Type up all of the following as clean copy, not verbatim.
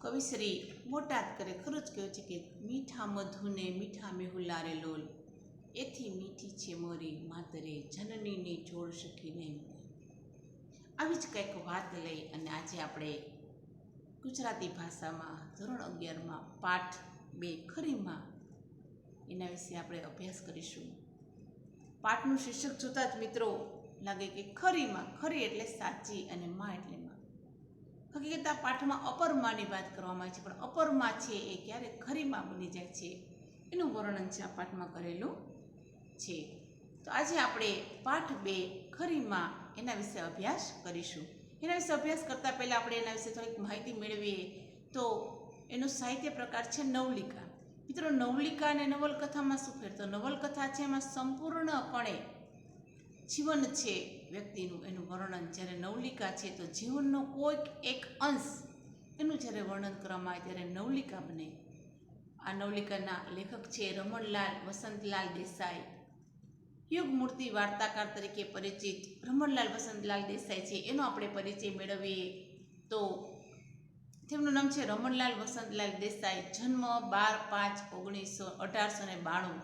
કવિશ્રી બોટાદ કરે ખરું જ કહ્યું છે કે મીઠા મધુને મીઠા મેહુલારે લોલ, એથી મીઠી છે મોરી માતરે જનનીની જોડ શકીને. આવી જ કંઈક વાત લઈ અને આજે આપણે ગુજરાતી ભાષામાં ધોરણ 11માં પાઠ 2 ખરીમાં એના વિશે આપણે અભ્યાસ કરીશું. પાઠનું શીર્ષક જોતા જ મિત્રો લાગે કે ખરીમાં, ખરી એટલે સાચી અને માં એટલે માં. હકીકત આ પાઠમાં અપરમાની વાત કરવામાં આવી છે, પણ અપરમાં છે એ ક્યારે ખરીમાં બની જાય છે એનું વર્ણન છે આ પાઠમાં કરેલું છે. તો આજે આપણે પાઠ 2 ખરીમાં એના વિશે અભ્યાસ કરીશું. એના વિશે અભ્યાસ કરતાં પહેલાં આપણે એના વિશે થોડીક માહિતી મેળવીએ તો એનો સાહિત્ય પ્રકાર છે નવલિકા. મિત્રો, નવલિકા અને નવલકથામાં શું ફેર? તો નવલકથા છે એમાં સંપૂર્ણપણે જીવન છે વ્યક્તિનું એનું વર્ણન, જ્યારે નવલિકા છે તો જીવનનો કોઈક એક અંશ એનું જ્યારે વર્ણન કરવામાં આવે ત્યારે નવલિકા બને. આ નવલિકાના લેખક છે રમણલાલ વસંતલાલ દેસાઈ. યુગમૂર્તિ વાર્તાકાર તરીકે પરિચિત રમણલાલ વસંતલાલ દેસાઈ છે, એનો આપણે પરિચય મેળવીએ તો તેમનું નામ છે રમણલાલ વસંતલાલ દેસાઈ. જન્મ 12/5/1892.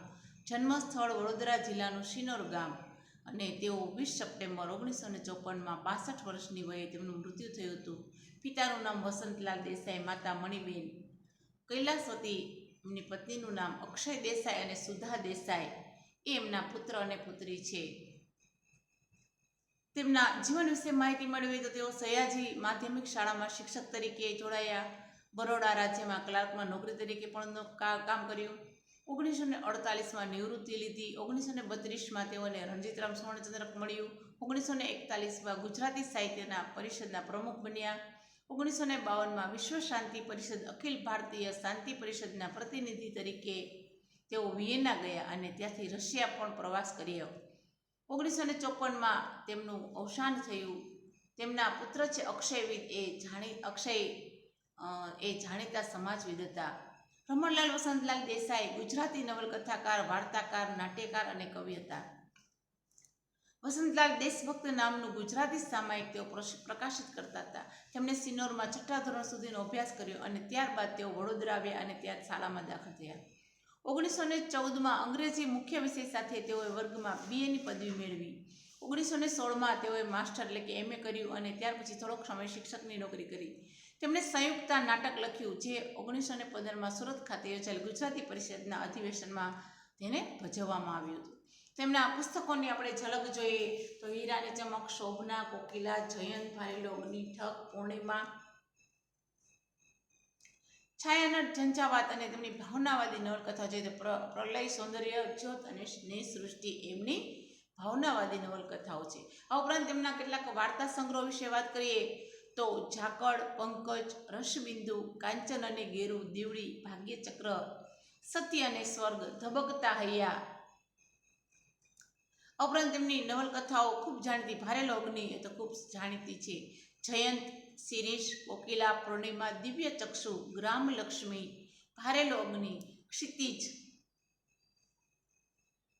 જન્મસ્થળ વડોદરા જિલ્લાનું શિનોર ગામ અને તેઓ 20 સપ્ટેમ્બર 1954માં 62 વર્ષની વયે તેમનું મૃત્યુ થયું હતું. પિતાનું નામ વસંતલાલ દેસાઈ, માતા મણિબેન કૈલાસવતી, એમની પત્નીનું નામ અક્ષય દેસાઈ અને સુધા દેસાઈ એ એમના પુત્ર અને પુત્રી છે. તેમના જીવન વિશે માહિતી મેળવીએ તો તેઓ સયાજી માધ્યમિક શાળામાં શિક્ષક તરીકે જોડાયા. બરોડા રાજ્યમાં ક્લાર્કમાં નોકરી તરીકે પણ કામ કર્યું. 1948માં નિવૃત્તિ લીધી. 1932માં તેઓને રણજીતરામ સુવર્ણચંદ્રક મળ્યું. 1941માં ગુજરાતી સાહિત્યના પરિષદના પ્રમુખ બન્યા. 1952માં વિશ્વ શાંતિ પરિષદ અખિલ ભારતીય શાંતિ પરિષદના પ્રતિનિધિ તરીકે તેઓ વિયેના ગયા અને ત્યાંથી રશિયા પણ પ્રવાસ કર્યો. 1954માં તેમનું અવસાન થયું. તેમના પુત્ર છે અક્ષયવિદ, એ જાણીતા સમાજવિદ હતા. રમણલાલ વસંતલાલ દેસાઈ ગુજરાતી નવલકથાકાર, વાર્તાકાર, નાટ્યકાર અને કવિ હતા. વસંતલાલ દેશભક્ત નામનું ગુજરાતી સામાયિક તેઓ પ્રકાશિત કરતા હતા. તેમણે સિનોરમાં 6ઠા ધોરણ સુધીનો અભ્યાસ કર્યો અને ત્યારબાદ તેઓ વડોદરા આવ્યા અને ત્યાં શાળામાં દાખલ થયા. 1914માં અંગ્રેજી મુખ્ય વિષય સાથે તેઓએ વર્ગમાં BAની પદવી મેળવી. 1916માં તેઓએ માસ્ટર એટલે કે MA કર્યું અને ત્યાર પછી થોડોક સમય શિક્ષકની નોકરી કરી. તેમણે સંયુક્તા નાટક લખ્યું જે 1915માં સુરત ખાતે યોજાયેલ ગુજરાતી પરિષદના અધિવેશનમાં તેને ભજવવામાં આવ્યું હતું. તેમના પુસ્તકોની આપણે ઝલક જોઈએ તો હીરાની ચમક, શોભના, કોકિલા, જયંત, ભારેલો અગ્નિ, ઠક, પૂર્ણિમા, છાયાનટ, ઝંઝાવાત અને તેમની ભાવનાવાદી નવલકથા જોઈએ તો પ્રલય, સૌંદર્ય, જ્યોત અને સ્નેહ સૃષ્ટિ એમની ભાવનાવાદી નવલકથાઓ છે. આ ઉપરાંત તેમના કેટલાક વાર્તા સંગ્રહ વિશે વાત કરીએ તો ઝાકળ, પંકજ, રસબિંદુ, કાંચન અને ગેરુ, દીવડી, ભાગ્યચક્ર, સત્ય અને સ્વર્ગ, ધબકતા હૈયા. આ ઉપરાંત તેમની નવલકથાઓ ખૂબ જાણીતી, ભારેલો અગ્નિ એ તો ખૂબ જાણીતી છે. જયંત, શિરીષ, કોકિલા, પૂર્ણિમા, દિવ્ય ચક્ષુ, ગ્રામલક્ષ્મી, ભારેલો અગ્નિ, ક્ષિતિજ.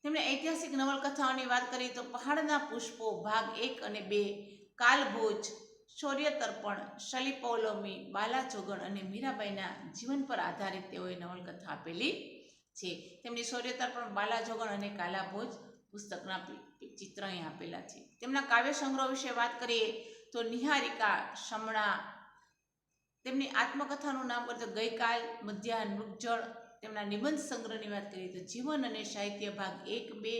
તેમણે ઐતિહાસિક નવલકથાઓની વાત કરીએ તો પહાડના પુષ્પો ભાગ 1 અને 2, કાલભોજ, શૌર્યતર્પણ, શલીપૌલોમી, બાલાજોગણ અને મીરાબાઈના જીવન પર આધારિત તેઓએ નવલકથા આપેલી છે. તેમની શૌર્યતર્પણ, બાલાજોગણ અને કાલાભોજ પુસ્તકના ચિત્ર અહીં આપેલા છે. તેમના કાવ્ય સંગ્રહ વિશે વાત કરીએ તો નિહારિકા, શમણા. તેમની આત્મકથાનું નામ કરીએ તો ગઈકાલ, મધ્યાહન, મૃગજળ. તેમના નિબંધ સંગ્રહની વાત કરીએ તો જીવન અને સાહિત્ય ભાગ 1, 2.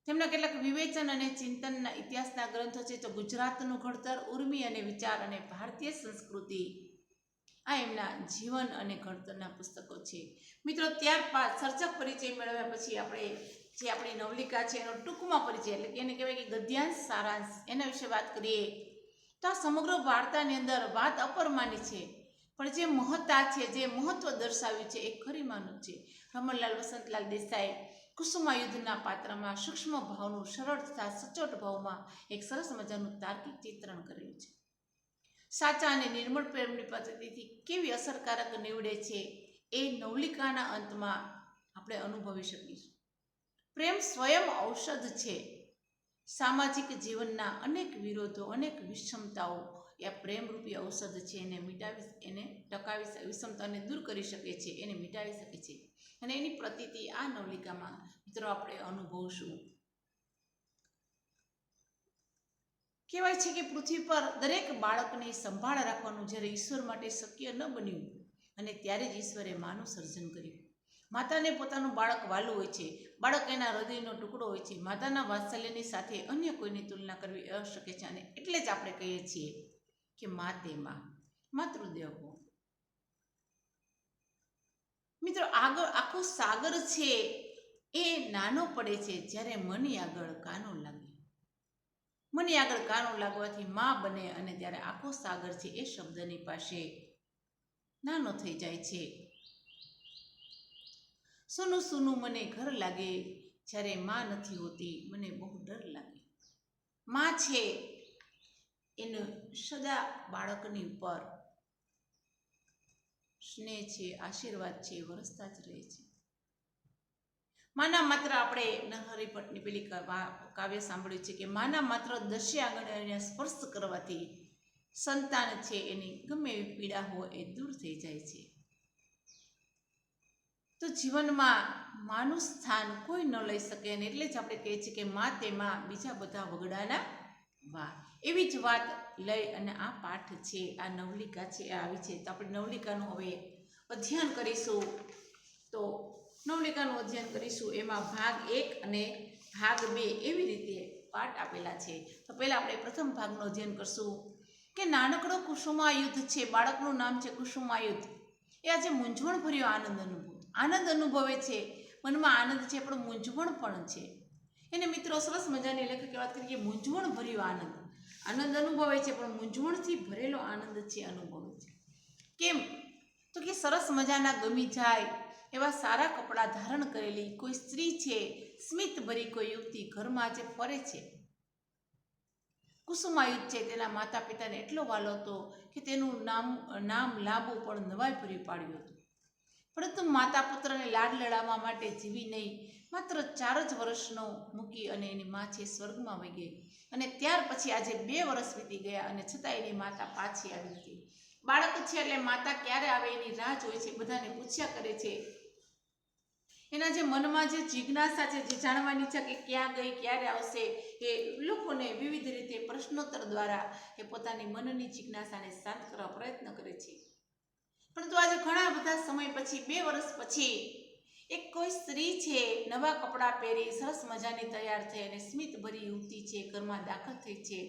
તેમના કેટલાક વિવેચન અને ચિંતનના ઇતિહાસના ગ્રંથો છે તો ગુજરાતનું ઘડતર, ઉર્મી અને વિચાર અને ભારતીય સંસ્કૃતિ. આ એમના જીવન અને ઘડતરના પુસ્તકો છે. મિત્રો, ત્યારબાદ સર્જક પરિચય મેળવ્યા પછી આપણે જે આપણી નવલિકા છે એનો ટૂંકમાં પરિચય એટલે કે એને કહેવાય કે ગદ્યાંશ સારાંશ, એના વિશે વાત કરીએ તો આ સમગ્ર વાર્તાની અંદર વાત અપરમાની છે, પણ જે મહત્તા છે, જે મહત્વ દર્શાવ્યું છે એ ખરીમાનું છે. રમણલાલ વસંતલાલ દેસાઈ કુસુમાયુદ્ધના પાત્રમાં સૂક્ષ્મ ભાવનું સરળ તથા સચોટ ભાવમાં એક સરસ મજાનું તાર્કિક ચિત્રણ કરેલું છે. સાચા અને નિર્મળ પ્રેમની પદ્ધતિથી કેવી અસરકારક નીવડે છે એ નવલિકાના અંતમાં આપણે અનુભવી શકીશું. પ્રેમ સ્વયં ઔષધ છે. સામાજિક જીવનના અનેક વિરોધો, અનેક વિષમતાઓ કે આ પ્રેમરૂપી ઔષધ છે એને ટકાવી વિષમતાને દૂર કરી શકે છે, એને મિટાવી શકે છે. અને એની પ્રતીતિ આ નવલિકામાં મિત્રો આપણે અનુભવશું. કહેવાય છે કે પૃથ્વી પર દરેક બાળકની સંભાળ રાખવાનું જ્યારે ઈશ્વર માટે શક્ય ન બન્યું અને ત્યારે જ ઈશ્વરે માનું સર્જન કર્યું. માતાને પોતાનું બાળક વાલું હોય છે, બાળક એના હૃદયનો ટુકડો હોય છે. માતાના વાત્સલ્યની સાથે અન્ય કોઈની તુલના કરવી અશક્ય છે. અને એટલે જ આપણે કહીએ છીએ કે મા તે મા, માતૃદેવ ભવ. મિત્રો આગળ આખો સાગર છે એ નાનો પડે છે જ્યારે મની આગળ કાનો લાગે. મની આગળ કાનો લાગવાથી મા બને અને ત્યારે આખો સાગર છે એ શબ્દની પાસે નાનો થઈ જાય છે. સૂનું સૂનું મને ઘર લાગે, જ્યારે મા નથી હોતી મને બહુ ડર લાગે. મા છે એનું સદા બાળકની ઉપર સ્નેહ છે, આશીર્વાદ છે, વરસતા જ રહે છે. માના માત્ર આપણે નરહરિ ભટ્ટની પેલી કાવ્ય સાંભળ્યું છે કે માના માત્ર દશે આંગળીને સ્પર્શ કરવાથી સંતાન છે એની ગમે એવી પીડા હોય એ દૂર થઈ જાય છે. તો જીવનમાં માનું સ્થાન કોઈ ન લઈ શકે અને એટલે જ આપણે કહીએ છીએ કે મા તેમાં બીજા બધા વગડાના વા. એવી જ વાત લઈ અને આ પાઠ છે, આ નવલિકા છે એ આવી છે. તો આપણે નવલિકાનું હવે અધ્યયન કરીશું. તો નવલિકાનું અધ્યયન કરીશું. એમાં ભાગ 1 અને ભાગ 2 એવી રીતે પાઠ આપેલા છે. તો પહેલાં આપણે પ્રથમ ભાગનું અધ્યયન કરશું કે નાનકડો કુસુમાયુધ છે, બાળકનું નામ છે કુસુમાયુધ. એ આજે મૂંઝવણભર્યો આનંદ અનુભવે છે. મનમાં આનંદ છે પણ મૂંઝવણ પણ છે. એને મિત્રો સરસ મજાની લેખકે વાત કરી કે મૂંઝવણભર્યો આનંદ અનુભવે છે પણ મૂંઝવણથી ભરેલો આનંદ છે અનુભવે છે. કેમ? તો કે સરસ મજાના ગમી જાય એવા સારા કપડાં ધારણ કરેલી કોઈ સ્ત્રી છે, સ્મિત ભરી કોઈ યુવતી ઘરમાં આજે ફરે છે. કુસુમાયુધ છે તેના માતા પિતાને એટલો વાલો હતો કે તેનું નામ લાંબુ પણ નવાઈ ભર્યું પાડ્યું હતું. પરંતુ માતા પુત્રને લાડ લડાવવા માટે જીવી નહીં, માત્ર 4 જ વર્ષનો મૂકી અને એની મા છે સ્વર્ગમાં વહી ગઈ. અને ત્યાર પછી આજે 2 વર્ષ વીતી ગયા અને છતાં એની માતા પાછી આવી નથી. બાળક છે એટલે માતા ક્યારે આવે એની રાહ જોઈ છે, બધાને પૂછ્યા કરે છે. એના જે મનમાં જે જિજ્ઞાસા છે, જે જાણવાની છે કે ક્યાં ગઈ, ક્યારે આવશે, એ લોકોને વિવિધ રીતે પ્રશ્નોત્તર દ્વારા એ પોતાની મનની જિજ્ઞાસાને શાંત કરવા પ્રયત્ન કરે છે. પરંતુ આજે ઘણા બધા સમય પછી 2 વર્ષ પછી એક કોઈ સ્ત્રી છે નવા કપડાં પહેરી સરસ મજાની તૈયાર થઈ અને સ્મિત ભરી યુવતી છે ઘરમાં દાખલ થઈ છે.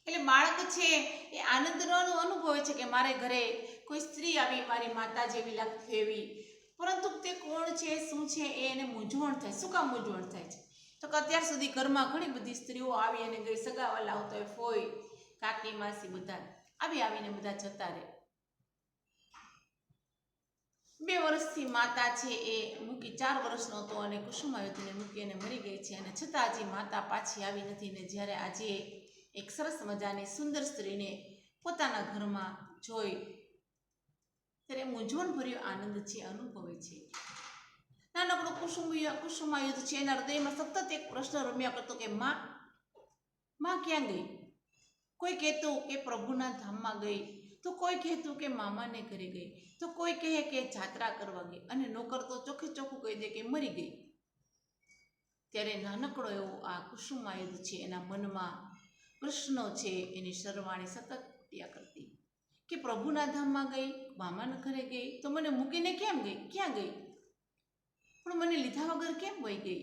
એટલે બાળક છે એ આનંદનો અનુભવે છે કે મારે ઘરે કોઈ સ્ત્રી આવી, મારી માતા જેવી લાગતી એવી. પરંતુ તે કોણ છે, શું છે એ એને મૂંઝવણ થાય. શું કામ મૂંઝવણ થાય છે? તો કે અત્યાર સુધી ઘરમાં ઘણી બધી સ્ત્રીઓ આવી અને ગઈ, સગાવાલા આવતા હોય, ફોઈ, કાકી, માસી બધા આવીને બધા જતા રહે. 2 વર્ષથી માતા છે એ મૂકી 4 વર્ષનો હતો અને કુસુમાયુધને મૂકી અને મરી ગઈ છે. અને છતાં હજી માતા પાછી આવી નથી. ને જ્યારે આજે એક સરસ મજાની સુંદર સ્ત્રીને પોતાના ઘરમાં જોઈ ત્યારે મૂંઝવણભર્યો આનંદ છે અનુભવે છે. નાનકડો કુસુમાયુધ છે એના હૃદયમાં સતત એક પ્રશ્ન રમ્યા કરતો કે માં ક્યાં ગઈ? કોઈ કહેતું કે પ્રભુના ધામમાં ગઈ, તો કોઈ કહેતું કે મામાને ઘરે ગઈ, તો કોઈ કહે કે જાત્રા કરવા ગઈ, અને નોકર તો ચોખ્ખે ચોખ્ખું કહી દે કે મરી ગઈ. ત્યારે નાનકડો એવો આ કુસુમાયુધ છે એના મનમાં પ્રશ્નો છે એની સરવાણી સતત ઉઠ્યા કરતી કે પ્રભુના ધામમાં ગઈ, મામાના ઘરે ગઈ, તો મને મૂકીને કેમ ગઈ, ક્યાં ગઈ? પણ મને લીધા વગર કેમ વહી ગઈ?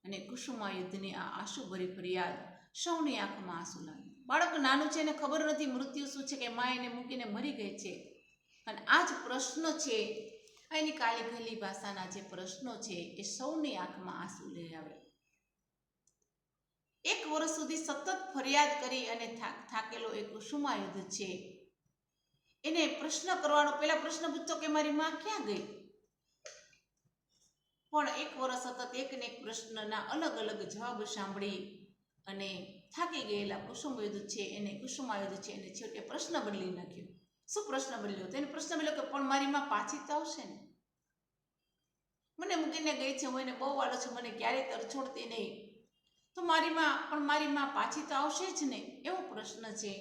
અને કુસુમાયુધની આ આંસુભરી ફરિયાદ સૌની આંખમાં આંસુ લાગે. બાળક નાનું છે એને ખબર નથી મૃત્યુ શું છે, કે મા એને મૂકીને મરી ગઈ છે. અને આ જ પ્રશ્ન છે, એની કાલી ગલી ભાષાના જે પ્રશ્નો છે એ સૌની આંખમાં આંસુ લઈ આવે. 1 વર્ષ સુધી સતત ફરિયાદ કરી અને થાકેલો એ કુસુમાયુધ છે એને પ્રશ્ન કરવાનો, પહેલા પ્રશ્ન પૂછતો કે મારી માં ક્યાં ગઈ? પણ 1 વર્ષ સતત એક ને એક પ્રશ્નના અલગ અલગ જવાબ સાંભળી અને થાકી ગયેલા કુસુમાયુધ છે એને છેવટે પ્રશ્ન બદલી નાખ્યો. શું પ્રશ્ન બદલ્યો? તેને પ્રશ્ન બદલ્યો કે પણ મારી માં પાછી તો આવશે ને? મને મૂકીને ગઈ છે, હું એને બહુ વાલો છું, મને ક્યારેય તરછોડતી નહીં. તો મારી માં પાછી તો આવશે જ ને, એવો પ્રશ્ન છે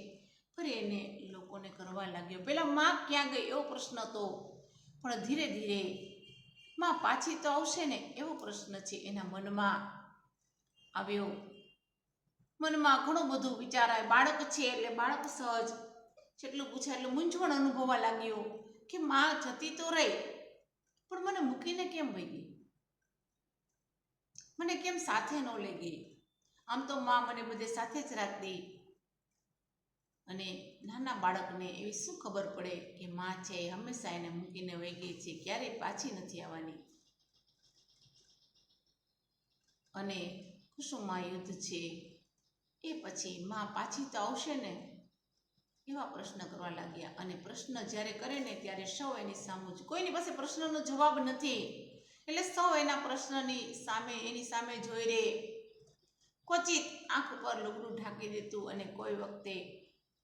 ફરી એને લોકોને કરવા લાગ્યો. પેલા માં ક્યાં ગઈ એવો પ્રશ્ન હતો, પણ ધીરે ધીરે માં પાછી તો આવશે ને એવો પ્રશ્ન છે એના મનમાં આવ્યો. મનમાં ઘણું બધું વિચારાય. બાળક છે એટલે બાળક સહજ જેટલું પૂછાય એટલું મૂંઝવણ અનુભવવા લાગ્યો કે માં જતી તો રહી, પણ મને મૂકીને કેમ વહી ગઈ, મને કેમ સાથે ન લઈ ગઈ. આમ તો માં મને બધે સાથે જ રાખતી, અને નાના બાળકને એવી શું ખબર પડે કે માં છે હંમેશા એને મૂકીને વહી ગઈ છે, ક્યારેય પાછી નથી આવવાની. અને કુસુમા યુદ્ધ છે એ પછી માં પાછી તો આવશે ને એવા પ્રશ્ન કરવા લાગ્યા. અને પ્રશ્ન જ્યારે કરે ને ત્યારે સૌ એની સામે જ, કોઈની પાસે પ્રશ્નનો જવાબ નથી એટલે સૌ એના પ્રશ્નની સામે એની સામે જોઈ રહે. ક્વચિત આંખ ઉપર લુગડું ઢાંકી દેતું અને કોઈ વખતે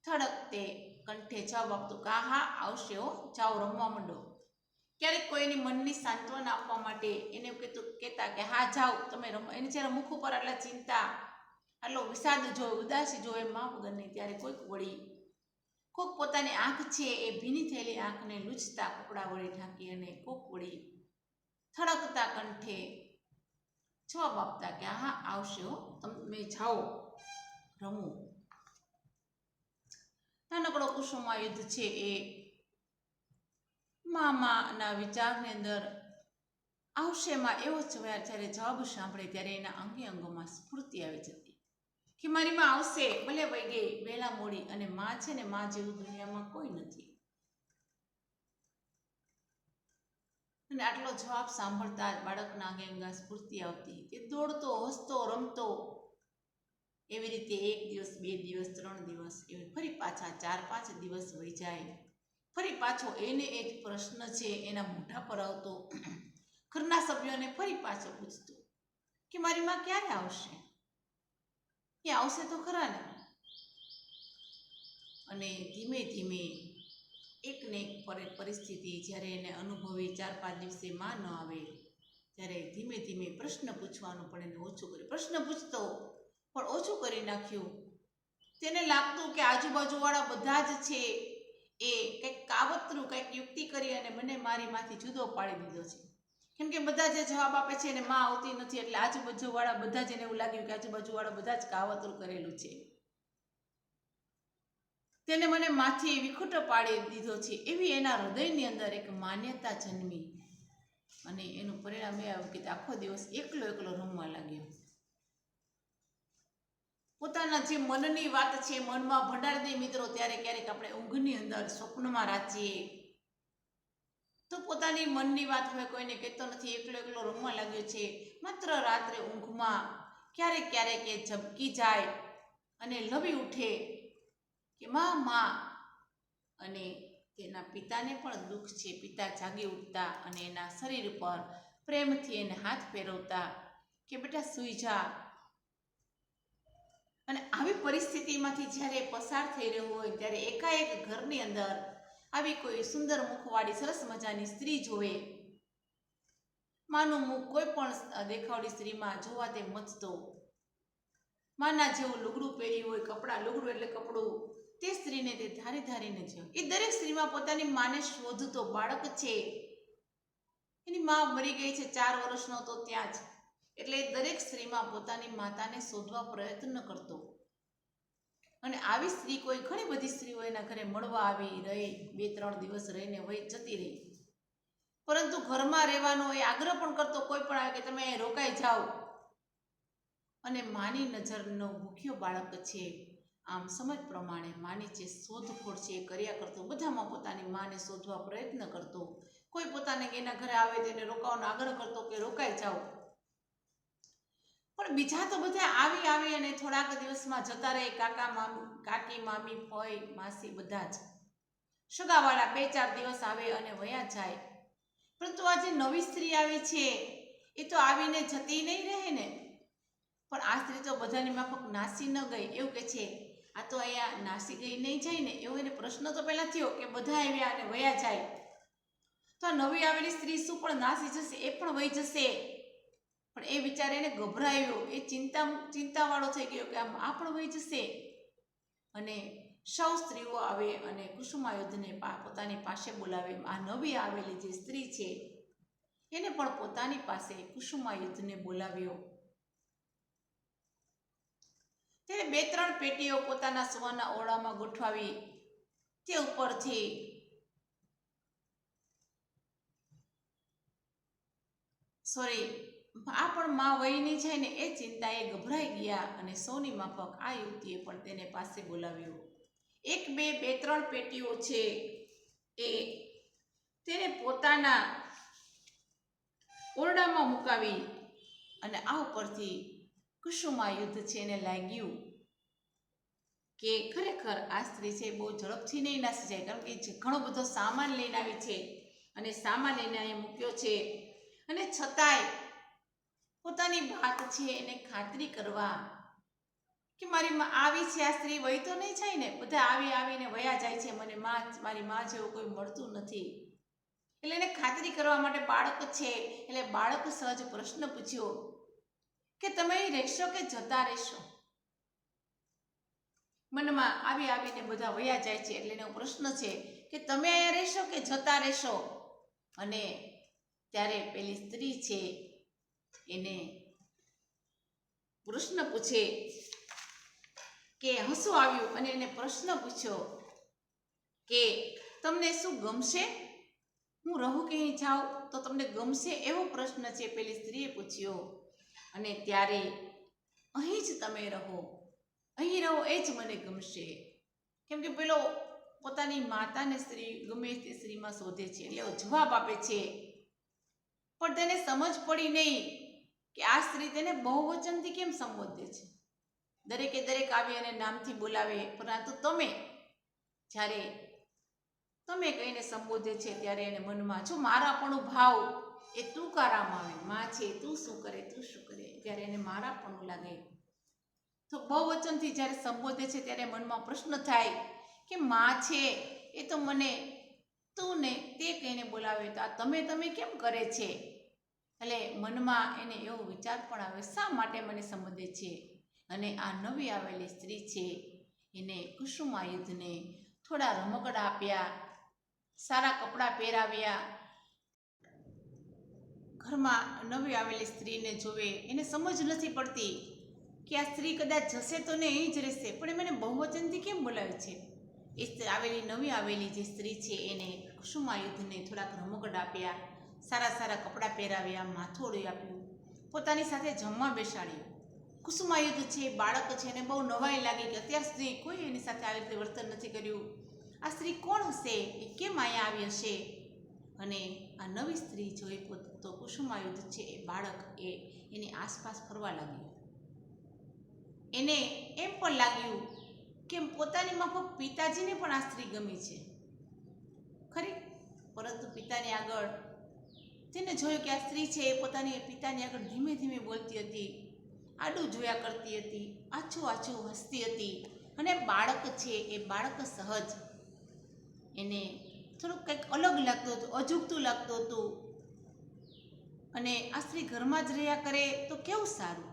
થડકતે કંઠે જવાબ આપતું કે હા આવશે હો, જાઓ રમવા માંડો. ક્યારેક કોઈની મનની સાંત્વના આપવા માટે એને કહેતા કે હા જાઓ તમે રમો. એની જ્યારે મુખ ઉપર આટલા ચિંતા, આટલો વિષાદ જોવે, ઉદાસી જોવે મા વગરની, ત્યારે કોઈક પોતાની આંખ છે એ ભીની થયેલી આંખને લૂછતા કપડા વડે ઢાંકી અને કોક વળી થડકતા કંઠે જવાબ આપતા કે હા આવશે હો, તમે જાઓ રમો. નાનકડો કુસુમા યુદ્ધ છે એ માના વિચારની અંદર આવશે માં એવો જ્યારે જવાબ સાંભળે ત્યારે એના અંગે અંગોમાં સ્ફૂર્તિ આવી જતી કે મારી માં આવશે, ભલે વહી ગઈ વહેલા મોડી, અને માં છે ને માં જેવું દુનિયામાં કોઈ નથી. અને આટલો જવાબ સાંભળતા જ બાળકના અંગે અંગા સ્ફૂર્તિ આવતી. તે દોડતો, હસતો, રમતો. એવી રીતે 1 દિવસ, 2 દિવસ, 3 દિવસ, એવી ફરી પાછા 4-5 દિવસ વહી જાય. ફરી પાછો એને એ જ પ્રશ્ન છે એના મોઢા પર આવતો. ઘરના સભ્યોને ફરી પાછો પૂછતો કે મારી માં ક્યારે આવશે, એ આવશે તો ખરા ને. અને ધીમે ધીમે એકને એક પરિસ્થિતિ જ્યારે એને અનુભવી, 4-5 દિવસે માં ન આવે ત્યારે ધીમે ધીમે પ્રશ્ન પૂછવાનું પણ એને ઓછું કર્યું. પ્રશ્ન પૂછતો પણ ઓછું કરી નાખ્યું. તેને લાગતું કે આજુબાજુવાળા બધા જ છે એ કંઈક કાવતરું, કંઈક યુક્તિ કરી અને મને મારીમાંથી જુદો પાડી દીધો છે. કેમ કે બધા જે જવાબ આપે છે એને માં આવતી નથી, એટલે આજુબાજુવાળા બધા જ એને એવું લાગ્યું કે આજુબાજુવાળા બધા જ કાવતરું કરેલું છે, તેને મને માથી વિખૂટો પાડી દીધો છે. એવી એના હૃદયની અંદર એક માન્યતા જન્મી અને એનું પરિણામ એ આવ્યું કે આખો દિવસ એકલો રમવા લાગ્યો. પોતાના જે મનની વાત છે મનમાં ભંડારી દે મિત્રો. ત્યારે ક્યારેક આપણે ઊંઘની અંદર સ્વપ્નમાં રાચીએ તો પોતાની મનની વાત હવે કોઈને કહેતો નથી, એકલો રમવા લાગ્યો છે. માત્ર રાત્રે ઊંઘમાં ક્યારેક ક્યારેક એ ઝબકી જાય અને લવી ઉઠે કે માં. અને તેના પિતાને પણ દુઃખ છે. પિતા જાગી ઉઠતા અને એના શરીર પર પ્રેમથી એને હાથ ફેરવતા કે બેટા સૂઈ જા. અને આવી પરિસ્થિતિમાંથી જ્યારે પસાર થઈ રહ્યો હોય ત્યારે એકાએક ઘરની અંદર આવી કોઈ સુંદર મુખવાળી સરસ મજાની સ્ત્રી જોવે. માનું મુખ કોઈ પણ દેખાવડી સ્ત્રીમાં જોવા તે મચતો. માના જેવું લુગડું પહેર્યું હોય, કપડાં, લુગડું એટલે કપડું, તે સ્ત્રીને તે ધારીને જોયો. એ દરેક સ્ત્રીમાં પોતાની માને શોધતો. બાળક છે એની માં મરી ગઈ છે, 4 વર્ષનો હતો ત્યાં જ, એટલે દરેક સ્ત્રીમાં પોતાની માતાને શોધવા પ્રયત્ન કરતો. અને આવી સ્ત્રી કોઈ ઘણી બધી સ્ત્રીઓ એના ઘરે મળવા આવી, રહી, 2-3 દિવસ રહીને વહી જતી રહી. પરંતુ ઘરમાં રહેવાનો એ આગ્રહ પણ કરતો. કોઈ પણ આવે કે તમે રોકાઈ જાઓ. અને માની નજરનો ભૂખ્યો બાળક છે, આમ સમજ પ્રમાણે માની જે શોધખોળ છે એ કર્યા કરતો. બધામાં પોતાની માને શોધવા પ્રયત્ન કરતો. કોઈ પોતાને એના ઘરે આવે તેને રોકાવાનો આગ્રહ કરતો કે રોકાઈ જાઓ. પણ બીજા તો બધા આવી અને થોડાક દિવસમાં જતા રહે. કાકી, મામી, ફોઈ, માસી, બધા જ સગાવાળા 2-4 દિવસ આવે અને વયા જાય. પરંતુ આ જે નવી સ્ત્રી આવી છે એ તો આવીને જતી નહીં રહે ને. પણ આ સ્ત્રી તો બધાની માફક નાસી ન ગઈ. એવું કે છે આ તો અહીંયા નાસી ગઈ નહીં જાય ને, એવો એને પ્રશ્ન તો પહેલા થયો કે બધા આવ્યા અને વયા જાય તો આ નવી આવેલી સ્ત્રી શું પણ નાસી જશે? એ પણ વહી જશે? પણ એ વિચાર એને ગભરાયો, એ ચિંતાવાળો થઈ ગયો કે આ પણ વહી જશે. અને સૌ સ્ત્રીઓ આવે અને કુસુમાયુદ્ધને પોતાની પાસે બોલાવે. આ નવી આવેલી જે સ્ત્રી છે એને પણ પોતાની પાસે કુસુમાયુદ્ધને બોલાવ્યો. તેને 2-3 પેટીઓ પોતાના સુવાના ઓરડામાં ગોઠવાવી. તે ઉપરથી આ પણ માં વહીની છે ને એ ચિંતાએ ગભરાઈ ગયા અને સૌની માફક આ યુવતીએ પણ તેને પાસે બોલાવ્યો. 1, 2, 3 પેટીઓ છે એ તેને પોતાના ઓરડામાં મુકાવી. અને આ ઉપરથી કુસુમાયુદ્ધ છે એને લાગ્યું કે ખરેખર આ સ્ત્રી છે બહુ ઝડપથી નહીં નાસી જાય, કારણ કે ઘણો બધો સામાન લઈને આવી છે અને સામાન એને અહીંયા મૂક્યો છે. અને છતાંય પોતાની વાત છે એને ખાતરી કરવા કે મારી માં આવી છે, આ સ્ત્રી વહી તો નહીં જાય ને, બધા આવીને વયા જાય છે, મને મારી માં જેવું કોઈ મળતું નથી. એટલે એને ખાતરી કરવા માટે બાળક છે એટલે બાળક સહજ પ્રશ્ન પૂછ્યો કે તમે અહીં રહેશો કે જતા રહેશો? મનમાં આવીને બધા વયા જાય છે એટલે એનો પ્રશ્ન છે કે તમે અહીંયા રહેશો કે જતા રહેશો? અને ત્યારે પેલી સ્ત્રી છે એને પ્રશ્ન પૂછે કે હસવું આવ્યું અને એને પ્રશ્ન પૂછ્યો કે તમને શું ગમશે? હું રહું કે અહીં જાઉં તો તમને ગમશે? એવો પ્રશ્ન છે પેલી સ્ત્રીએ પૂછ્યો. અને ત્યારે અહીં જ તમે રહો, અહીં રહો એ જ મને ગમશે. કેમ કે પેલો પોતાની માતાને સ્ત્રી ગમે તે સ્ત્રીમાં શોધે છે એટલે જવાબ આપે છે. પણ તેને સમજ પડી નહીં કે આ સ્ત્રી તેને બહુવચનથી કેમ સંબોધે છે. દરેકે દરેક આવી અને નામથી બોલાવે, પરંતુ જ્યારે તમે કહીને સંબોધે છે ત્યારે એને મનમાં જો મારાપણું ભાવ એ તુકારામાં આવે. માં છે, તું શું કરે, જ્યારે એને મારાપણું લાગે. તો બહુવચનથી જ્યારે સંબોધે છે ત્યારે મનમાં પ્રશ્ન થાય કે માં છે એ તો મને તું ને તે કહીને બોલાવે, તો આ તમે કેમ કરે છે? એટલે મનમાં એને એવો વિચાર પણ આવે, શા માટે મને સંબોધે છે? અને આ નવી આવેલી સ્ત્રી છે એને કુસુમાયુદ્ધને થોડા રમકડા આપ્યા, સારા કપડાં પહેરાવ્યા. ઘરમાં નવી આવેલી સ્ત્રીને જોવે, એને સમજ નથી પડતી કે આ સ્ત્રી કદાચ જશે તો ને અહીં જ રહેશે, પણ મને બહુવચનથી કેમ બોલાવે છે? એ નવી આવેલી જે સ્ત્રી છે એને કુસુમાયુદ્ધને થોડાક રમકડા આપ્યા, સારા કપડાં પહેરાવ્યા, માથોડું આપ્યું, પોતાની સાથે જમવા બેસાડ્યું. કુસુમાયુદ્ધ છે બાળક છે એને બહુ નવાઈ લાગી કે અત્યાર સુધી કોઈ એની સાથે આવી રીતે વર્તન નથી કર્યું. આ સ્ત્રી કોણ હશે? એ કેમ અહીંયા આવી હશે? અને આ નવી સ્ત્રી જોઈ તો કુસુમાયુદ્ધ છે એ બાળક એની આસપાસ ફરવા લાગ્યું. એને એમ પણ લાગ્યું કે પોતાની માફક પિતાજીને પણ આ સ્ત્રી ગમી છે ખરી, પરંતુ પિતાની આગળ તેને જોયું કે આ સ્ત્રી છે એ પોતાની પિતાની આગળ ધીમે ધીમે બોલતી હતી, આડું જોયા કરતી હતી, આછું હસતી હતી. અને બાળક છે એ બાળક સહજ એને થોડુંક કંઈક અલગ લાગતું હતું, અજુગતું લાગતું હતું. અને આ સ્ત્રી ઘરમાં જ રહ્યા કરે તો કેવું સારું.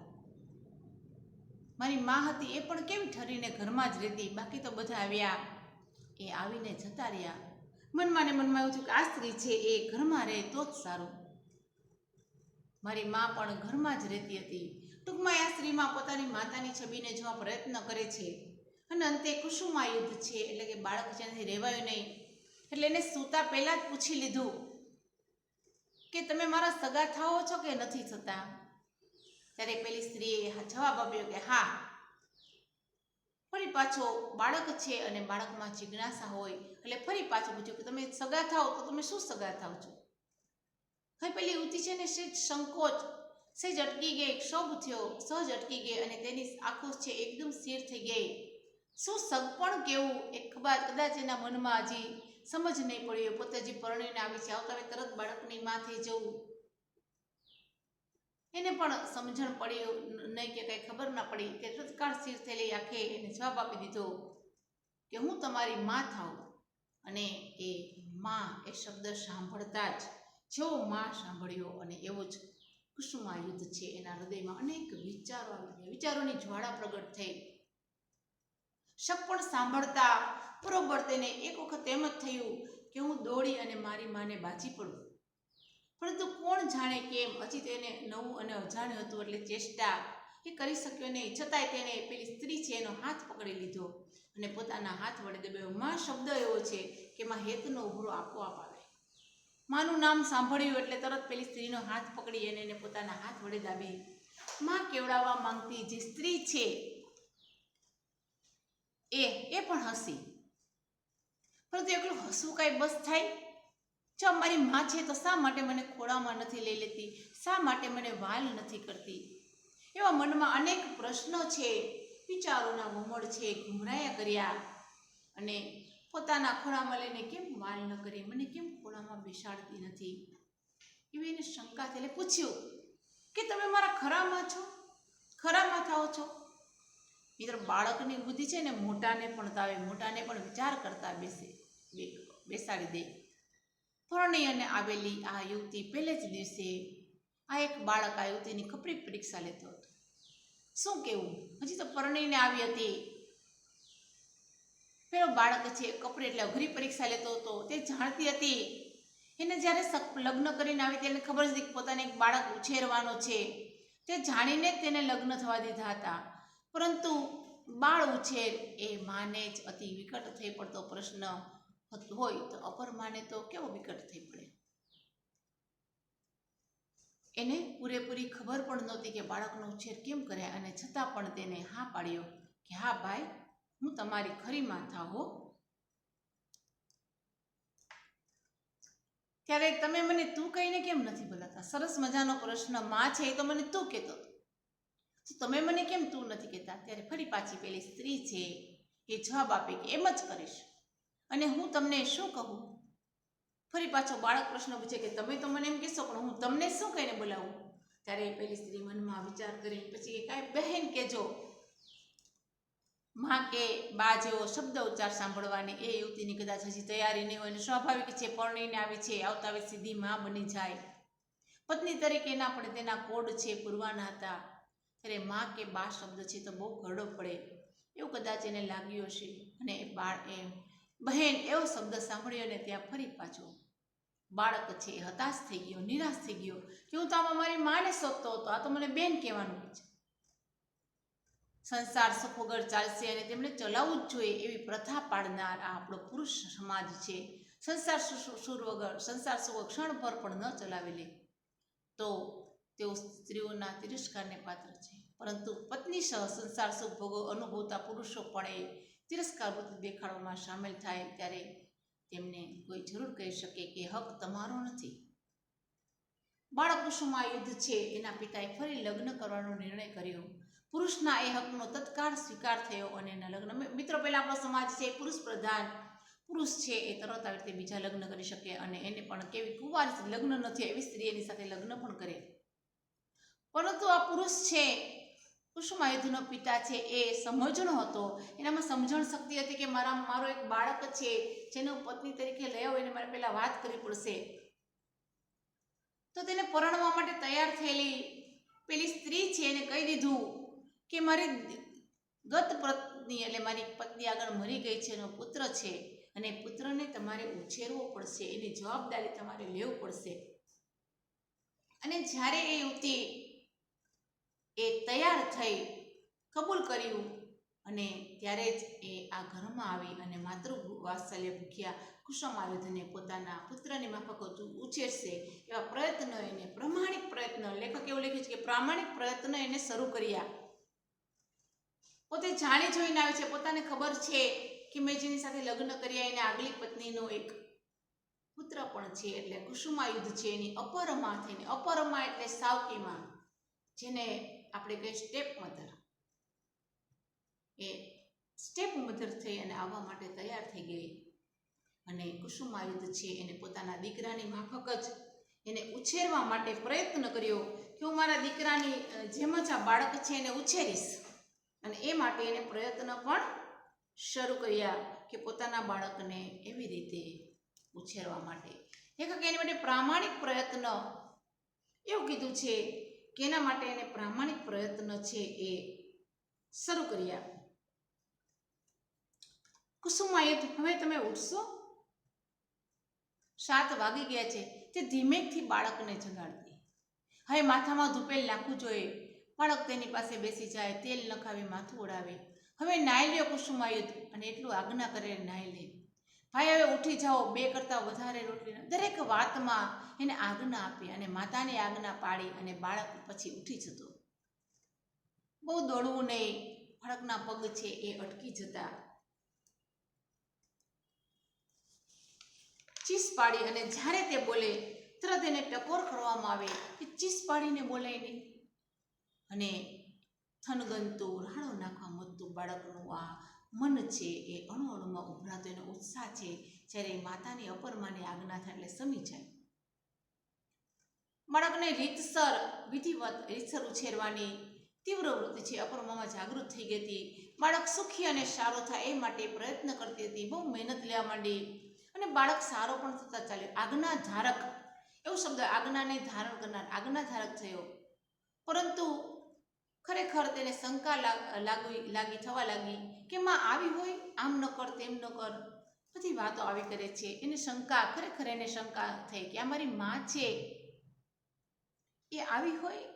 મારી માં હતી એ પણ કેવી ઠરીને ઘરમાં જ રહેતી, બાકી તો બધા આવ્યા એ આવીને જતા રહ્યા. મનમાં ને મનમાં એવું થયું કે આ સ્ત્રી છે એ ઘરમાં રહે તો જ સારું. મારી માં પણ ઘરમાં જ રહેતી હતી. ટૂંકમાં આ સ્ત્રીમાં પોતાની માતાની છબીને જોવા પ્રયત્ન કરે છે. અને અંતે કુસુમાયુદ્ધ છે એટલે કે બાળક જેનાથી રહેવાયું નહીં, એટલે એને સૂતા પહેલાં જ પૂછી લીધું કે તમે મારા સગા થાઓ છો કે નથી થતા? ત્યારે પેલી સ્ત્રીએ જવાબ આપ્યો કે હા. ફરી પાછો બાળક છે અને બાળકમાં જિજ્ઞાસા હોય એટલે ફરી પાછું પૂછ્યું કે તમે સગા થાઓ તો તમે શું સગા થાવ છો? હવે પેલી યુવતી છે ને સહેજ સંકોચ, સહેજ અટકી ગઈ, ક્ષોભ થયો, સહજ અટકી ગઈ અને તેની આંખો છે એકદમ સ્થિર થઈ ગઈ. શું સગપણ કેવું એ કદાચ એના મનમાં હજી સમજ નહીં પડી, પોતે હજી પરણીને આવી છે, આવતા તરત બાળકની માં થઈ જવું એને પણ સમજણ પડી નહીં કે કંઈ ખબર ના પડી. કે તત્કાળ સ્થિર થયેલી આંખે એને જવાબ આપી દીધો કે હું તમારી માં થાઉં. અને એ માં એ શબ્દ સાંભળતા જ જેવો માં સાંભળ્યો અને એવો જ કુસુમા યુદ્ધ છે એના હૃદયમાં અનેક વિચારો આવી ગયા, વિચારોની જ્વાળા પ્રગટ થઈ. શક પણ સાંભળતા બરોબર તેને એક વખત એમ જ થયું કે હું દોડી અને મારી માને બાજી પડું. પરંતુ કોણ જાણે કેમ હજી તેને નવું અને અજાણ્યું હતું એટલે ચેષ્ટા એ કરી શક્યો નહીં. છતાંય તેને પેલી સ્ત્રી છે એનો હાથ પકડી લીધો અને પોતાના હાથ વડે દબાવ્યો. માં શબ્દ એવો છે કે માં હેતનો ઉભરો આપોઆપ આવે. માનું નામ સાંભળ્યું એટલે તરત પેલી સ્ત્રીનો હાથ પકડી એને પોતાના હાથ વડે દાબી. માં કેવડાવવા માંગતી જે સ્ત્રી છે એ પણ હસી. પરંતુ એકલું હસવું કાંઈ બસ થાય? જો મારી માં છે તો શા માટે મને ખોળામાં નથી લઈ લેતી? શા માટે મને વાલ નથી કરતી? એવા મનમાં અનેક પ્રશ્નો છે, વિચારોના વમળ છે, ઘુમરાયા કર્યા. અને પોતાના ખોળામાં લઈને કેમ વાલ ન કરે, મને કેમ ખોળામાં બેસાડતી નથી, એવી એને શંકા થઈ. એટલે પૂછ્યું કે તમે મારા ખરામાં છો, ખરામાં થાઓ છો? મિત્રો, બાળકની બુદ્ધિ છે ને મોટાને પણ તાવે, મોટાને પણ વિચાર કરતા બેસાડી દે. પરણી અને આવેલી આ યુવતી પહેલે જ દિવસે આ એક બાળક આ યુવતીની કપરી પરીક્ષા લેતો હતો. શું કેવું, હજી તો પરણીને આવી હતી. પેલો બાળક છે કપરી એટલે અઘરી પરીક્ષા લેતો હતો. તે જાણતી હતી, એને જ્યારે લગ્ન કરીને આવી તેને ખબર હતી કે પોતાને એક બાળક ઉછેરવાનો છે. તે જાણીને જ તેને લગ્ન થવા દીધા હતા. પરંતુ બાળ ઉછેર એ માને જ અતિ વિકટ થઈ પડતો પ્રશ્ન હોય તો અપર માને તો કેવો વિકટ થઈ પડે. એને પૂરેપૂરી ખબર પણ નહોતી કે બાળકનો ઉછેર કેમ કરે, અને છતાં પણ તેને હા પાડ્યો કે હા ભાઈ, હું તમારી ખરી માં થાવ હો. ત્યારે તમે મને તું કહીને કેમ નથી બોલાતા? સરસ મજાનો પ્રશ્ન. માં છે એ તો મને તું કહેતો, તમે મને કેમ તું નથી કહેતા? ત્યારે ફરી પાછી પેલી સ્ત્રી છે એ જવાબ આપે કે એમ જ કરીશ, અને હું તમને શું કહું? ફરી પાછો બાળક પ્રશ્ન પૂછે કે તમે તો મને એમ કહેશો, પણ હું તમને શું કહીને બોલાવું? ત્યારે પેલી સ્ત્રી મનમાં વિચાર કરી પછી કે કાંઈ બહેન કહેજો. માં કે બા જેવો શબ્દ ઉચ્ચાર સાંભળવાની એ યુવતીની કદાચ હજી તૈયારી નહીં હોય, અને સ્વાભાવિક છે, પરણીને આવી છે, આવતા આવે સીધી માં બની જાય. પત્ની તરીકેના પણ તેના કોડ છે પૂરવાના હતા. ત્યારે માં કે બા શબ્દ છે તો બહુ ઘરડો પડે એવું કદાચ એને લાગ્યું હશે, અને બહેન એવો શબ્દ સાંભળ્યો ને ત્યાં ફરી પાછો બાળક છે હતાશ થઈ ગયો, નિરાશ થઈ ગયો કે હું તો આમાં મારી માને શોધતો હતો, આ તો મને બેન કહેવાનું છે. સંસાર સુખ વગર ચાલશે અને તેમણે ચલાવવું જ જોઈએ એવી પ્રથા પાડનાર આ આપણો પુરુષ સમાજ છે. સંસાર સુખ ક્ષણ પર પણ ન ચલાવી લે તો તેઓ સ્ત્રીઓના તિરસ્કારને પાત્ર છે. પરંતુ પત્ની સહ સંસાર સુખ ભોગો અનુભવતા પુરુષો પણ એ તિરસ્કાર વૃત્તિ દેખાડવામાં સામેલ થાય ત્યારે તેમને કોઈ જરૂર કહી શકે કે હક તમારો નથી. બાળક કુસુમા યુદ્ધ છે એના પિતાએ ફરી લગ્ન કરવાનો નિર્ણય કર્યો. પુરુષના એ હકનો તત્કાળ સ્વીકાર થયો અને એના લગ્ન. મિત્રો, પહેલા આપણો સમાજ છે પુરુષ પ્રધાન. પુરુષ છે એ તરત આવી રીતે બીજા લગ્ન કરી શકે, અને એને પણ કેવી કુંવારી લગ્ન નથી એવી સ્ત્રી એની સાથે લગ્ન પણ કરે. પરંતુ આ પુરુષ છે કુસુમા યુદ્ધનો પિતા છે એ સમજણો હતો, એનામાં સમજણ શક્તિ હતી કે મારો એક બાળક છે જેને હું પત્ની તરીકે લઈ આવું, એને મારે પહેલા વાત કરવી પડશે. તો તેને પરણવા માટે તૈયાર થયેલી પેલી સ્ત્રી છે એને કહી દીધું કે મારી ગત પત્ની એટલે મારી પત્ની આગળ મરી ગઈ છે, એનો પુત્ર છે, અને પુત્રને તમારે ઉછેરવો પડશે, એની જવાબદારી તમારે લેવું પડશે. અને જ્યારે એ યુવતી એ તૈયાર થઈ, કબૂલ કર્યું, અને ત્યારે જ એ આ ઘરમાં આવી અને માતૃ વાત્સલ્ય ભૂખ્યા કુસુમા યુદ્ધને પોતાના પુત્રની માફક ઉછેરશે એવા પ્રયત્નો એને, પ્રામાણિક પ્રયત્ન, લેખક એવું લખ્યું છે કે પ્રામાણિક પ્રયત્ન એને શરૂ કર્યા. પોતે જાણી જોઈને આવે છે, પોતાને ખબર છે કે મેં જેની સાથે લગ્ન કર્યા એને આગલી પત્નીનો એક પુત્ર પણ છે. એટલે કુસુમા યુદ્ધ છે એની અપરમાં થઈને, અપરમાં એટલે સાવકીમાં, જેને આપણે કહીએ સ્ટેપ મધર, એ સ્ટેપ મધર થઈ અને આવવા માટે તૈયાર થઈ ગઈ. અને કુસુમા યુદ્ધ છે એને પોતાના દીકરાની માફક જ એને ઉછેરવા માટે પ્રયત્ન કર્યો કે હું મારા દીકરાની જેમ જ આ બાળક છે એને ઉછેરીશ, અને એ માટે એને પ્રયત્ન પણ શરૂ કર્યા કે પોતાના બાળકને એવી રીતે ઉછેરવા માટે. લેખકે એની માટે પ્રામાણિક પ્રયત્ન એવું કીધું છે કેના માટે એને પ્રામાણિક પ્રયત્ન છે એ શરૂ કર્યા. કુસુમાયુધ, હવે તમે ઉઠશો? 7 વાગી ગયા છે. તે ધીમેકથી બાળકને જગાડતી. હવે માથામાં ધૂપેલ નાખવું જોઈએ. બાળક તેની પાસે બેસી જાય, તેલ નખાવી માથું ઓળાવે. હવે નાઈ લ્યો કુસુમાયુધ, અને એટલું આજ્ઞા કરે નાઈ લે. ભાઈ હવે ઉઠી જાઓ, 2 કરતાં વધારે રોટલી. દરેક વાતમાં એને આજ્ઞા આપી અને માતાની આજ્ઞા પાડી અને બાળક પછી ઉઠી જતો. બહુ દોડવું નહીં, બાળકના પગ છે એ અટકી જતા. ચીસ પાડી અને જ્યારે તે બોલે તરત એને ટકોર કરવામાં આવે કે ચીસ પાડીને બોલાય નહીં. અને થનગનતું, રાડો નાખવા મતું બાળકનું આ મન છે એ અણુઅણુમાં ઉભરાતો એનો ઉત્સાહ છે. જ્યારે માતાની અપરમાની આજ્ઞા થાય એટલે સમી જાય. બાળકને રીતસર ઉછેરવાની તીવ્ર વૃત્તિ છે અપરમામાં જાગૃત થઈ ગઈ હતી. બાળક સુખી અને સારો થાય એ માટે પ્રયત્ન કરતી હતી. બહુ મહેનત લેવા માંડી અને બાળક સારો પણ થતા ચાલ્યો. આજ્ઞાધારક એવો શબ્દ, આજ્ઞાને ધારણ કરનાર, આજ્ઞાધારક થયો. પરંતુ ખરેખર તેને શંકા થવા લાગી કે માં આવી હોય, આમ ન કર, તેમ ન કર, બધી વાતો આવી કરે છે. એને શંકા થઈ કે આ મારી માં છે એ આવી હોય.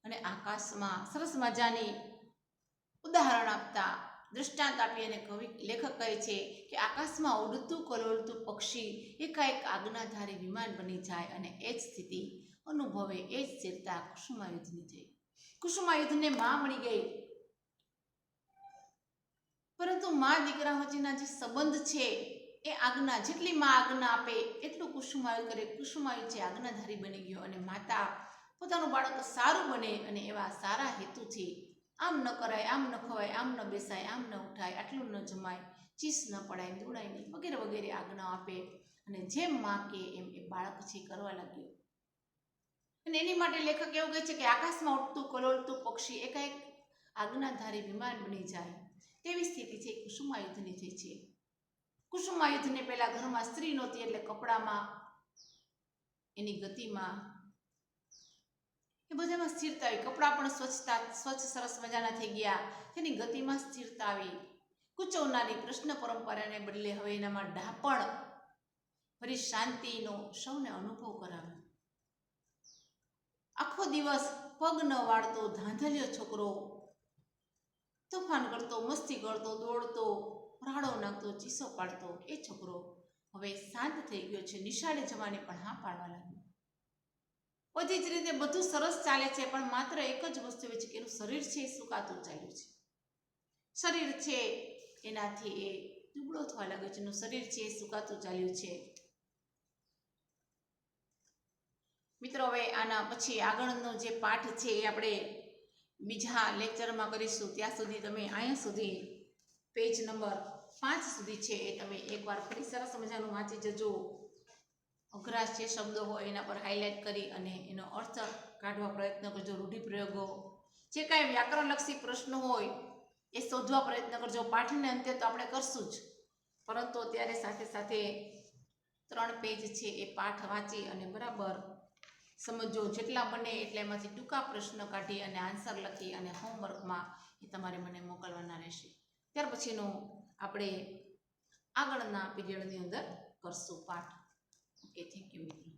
અને આકાશમાં સરસ મજાની ઉદાહરણ આપતા, દૃષ્ટાંત આપી અને લેખક કહે છે કે આકાશમાં ઉડતું કલોલતું પક્ષી એકાએક આજ્ઞાધારી વિમાન બની જાય અને એ જ સ્થિતિ અનુભવે, એ જ સ્થિરતા કુસુમાયુધની થઈ. કુસુમાયુધને માં મળી ગઈ, પરંતુ મા દીકરા વચ્ચેના જે સંબંધ છે એ આજ્ઞા, જેટલી માં આજ્ઞા આપે એટલું કુસુમાયુધ કરે. કુસુમાયુધ છે આજ્ઞાધારી બની ગયો અને માતા પોતાનું બાળક સારું બને અને એવા સારા હેતુથી આમ ન કરાય, આમ ન ખવાય, આમ ન બેસાય, આમ ન ઉઠાય, આટલું ન જમાય, ચીસ ન પડાય, દોડાય નહીં, વગેરે વગેરે આજ્ઞા આપે. અને જેમ માં કે એમ એ બાળક છે કરવા લાગ્યો. અને એની માટે લેખક એવું કહે છે કે આકાશમાં ઉડતું કલોલતું પક્ષી એકાએક આજ્ઞાધારી વિમાન બની જાય તેવી સ્થિતિ છે કુસુમાયુધની થઈ છે. કુસુમાયુધને પહેલા ઘરમાં સ્ત્રી નહોતી એટલે કપડામાં, એની ગતિમાં, એ બધામાં સ્થિરતા આવી. કપડાં પણ સ્વચ્છ સરસ મજાના થઈ ગયા. તેની ગતિમાં સ્થિરતા આવી. કૂચવનારી પ્રશ્ન પરંપરાને બદલે હવે એનામાં ડાપણ ફરી શાંતિનો સૌને અનુભવ કરાવ્યો. આખો દિવસ પગ ન વાળતો ધાંધલ્યો છોકરો, તોફાન કરતો, મસ્તી કરતો, દોડતો, રાડો નાખતો, ચીસો પાડતો એ છોકરો હવે શાંત થઈ ગયો છે. નિશાળે જવાની પણ હા પાડવા લાગ્યો. બધી જ રીતે બધું સરસ ચાલે છે, પણ માત્ર એક જ વસ્તુ એ છે કે એનું શરીર છે એ સુકાતું ચાલ્યું છે. શરીર છે એનાથી એ દુબળો થવા લાગ્યો છે. એનું શરીર છે એ સુકાતું ચાલ્યું છે. મિત્રો, હવે આના પછી આગળનો જે પાઠ છે એ આપણે બીજા લેક્ચરમાં કરીશું. ત્યાં સુધી તમે અહીંયા સુધી પેજ નંબર 5 સુધી છે એ તમે એકવાર ફરી સરસ મજાનું વાંચી જજો. અઘરા જે શબ્દો હોય એના પર હાઇલાઇટ કરી અને એનો અર્થ કાઢવા પ્રયત્ન કરજો. રૂઢિપ્રયોગો, જે કાંઈ વ્યાકરણલક્ષી પ્રશ્નો હોય એ શોધવા પ્રયત્ન કરજો. પાઠને અંતે તો આપણે કરશું જ, પરંતુ અત્યારે સાથે સાથે 3 પેજ છે એ પાઠ વાંચી અને બરાબર સમજો. જેટલા બને એટલા એમાંથી ટૂંકા પ્રશ્ન કાઢી અને આન્સર લખી અને હોમવર્કમાં એ તમારે મને મોકલવાના રહેશે. ત્યાર પછીનું આપણે આગળના પીરિયડની અંદર કરશું પાઠ. ઓકે, થેન્ક યુ મિત્રો.